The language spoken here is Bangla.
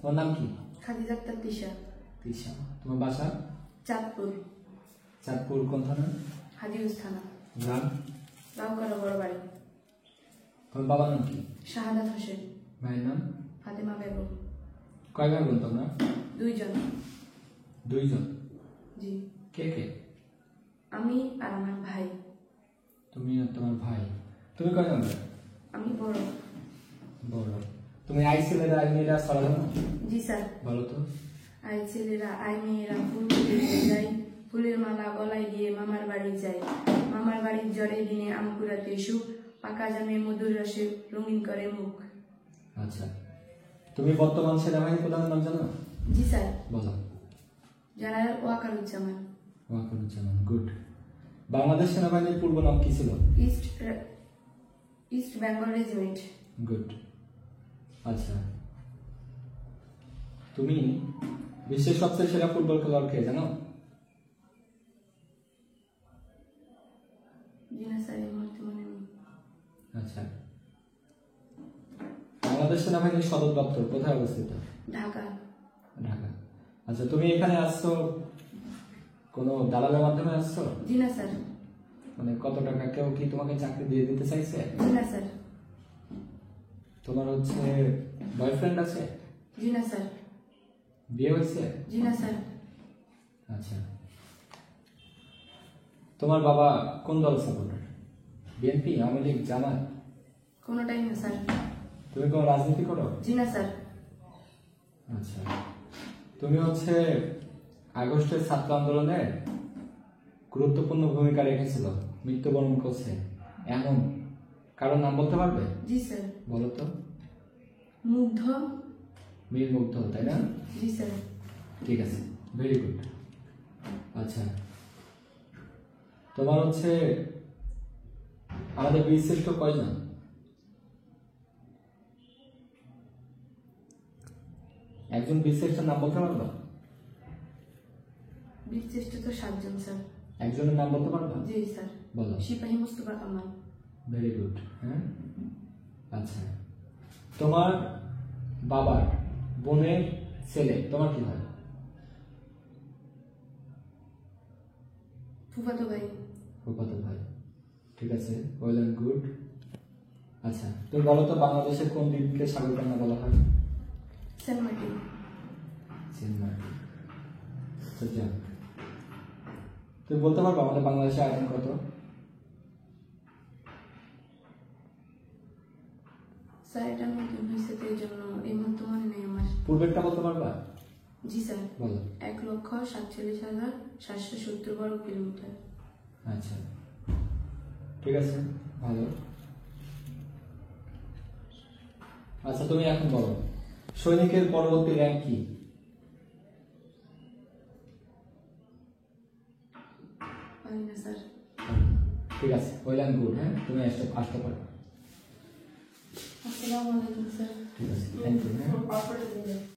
তোমার নাম কি? খাদিজা আক্তার তিশা। তিশা। তোমার বাসা? চাঁদপুর। চাঁদপুর কোন থানা? হাজিগঞ্জ থানা। গ্রাম? রাউকালা বড় বাড়ি। তোমার বাবার নাম কি? শাহাদাত হোসেন। মায়ের নাম? ফাতেমা বেগম। কয় ভাই বোন তোমরা? 2 জন। 2 জন? জি। কে কে? আমি আর আমার ভাই। তুমি আর তোমার ভাই। তুমি কয় নম্বর? আমি বড়। বড়। তুমি আই ছেলেরা আই মেয়েরা সরা জানো? জি স্যার। বলো তো। আই ছেলেরা আই মেয়েরা ফুল তুলিতে যায়, ফুলের মালা গলায় দিয়ে মামার বাড়ি যায়। মামার বাড়ির জ্বরে দিনে আম কুড়াতে সুখ, পাকা জামে মধুর রসে রঙিন করে মুখ। আচ্ছা, তুমি বর্তমান সেনাবাহিনী প্রধানের নাম জানো? জি স্যার। বলো। জেনারেল ওয়াকারুজ্জামান। ওয়াকারুজ্জামান, গুড। বাংলাদেশ সেনাবাহিনীর পূর্ব নাম কি ছিল? East Bengal regiment. গুড। আচ্ছা, তুমি বিশ্বের সবচেয়ে সেরা ফুটবল খেলোয়াড় কে জানো? জি না স্যার, এই মুহূর্তে মনে নেই। আচ্ছা, বাংলাদেশ সেনাবাহিনীর সদর দপ্তর কোথায় অবস্থিত? ঢাকা। ঢাকা। আচ্ছা, তুমি এখানে আসছো কোনো দালালের মাধ্যমে আসছো? জি না স্যার। মানে কত টাকা কেউ কি তোমাকে চাকরি দিয়ে দিতে চাইছে? জি না স্যার। তোমার হচ্ছে বয়ফ্রেন্ড আছে? জি না স্যার। বিয়ে হয়েছে? জি না স্যার। আচ্ছা, তোমার বাবা কোন দল সাপোর্টার? বিএনপি, আওয়ামী লীগ, জামাত? কোনোটাই না স্যার। তুমি কোনো রাজনীতি করো? জি না স্যার। আচ্ছা, তুমি হচ্ছে আগস্টের ছাত্র আন্দোলনে গুরুত্বপূর্ণ ভূমিকা রেখেছিল, মৃত্যুবরণ করছে এমন কারোর নাম বলতে পারবে? জি স্যার। বলো তো। মুগ্ধ। মীর মুগ্ধ, তাই না? জি স্যার। ঠিক আছে, ভেরি গুড। আচ্ছা, তোমার হচ্ছে আমাদের বীরশ্রেষ্ঠ কয়জন? একজন বীরশ্রেষ্ঠ নাম বলতে পারবা? বীরশ্রেষ্ঠ তো 7 জন স্যার। একজনের নাম বলতে পারবা? জি স্যার। বলো। সিপাহী মোস্তফা কামাল। Very good. হ্যাঁ, আচ্ছা, তোমার বাবার বোনের ছেলে তোমার কি হয়? ফুফাতো ভাই। ফুফাতো ভাই। ঠিক আছে, ওয়েল এন্ড গুড। আচ্ছা, তুমি বলো তো বাংলাদেশের কোন দ্বীপকে সাগরকন্যা বলা হয়? Saint Martin. Saint Martin. আচ্ছা, তুমি বলতে পারবে আমাদের বাংলাদেশের আয়তন কত? স্যার এটা নতুন হয়েছে তো এই জন্য এই মুহূর্তে মনে নেই আমার। পূর্বেরটা বলতে পারবা? জি স্যার। বলো। 1,47,770 বর্গ কিলোমিটার। আচ্ছা, ঠিক আছে, ভালো। আচ্ছা, তুমি এখন বলো সৈনিকের পরবর্তী র্যাঙ্ক কি? পারি না স্যার। ঠিক আছে, ওয়েল এন্ড গুড। হ্যাঁ, তুমি আসতে পারো। আসসালামু আলাইকুম স্যার। ঠিক আছে, থ্যাংক ইউ।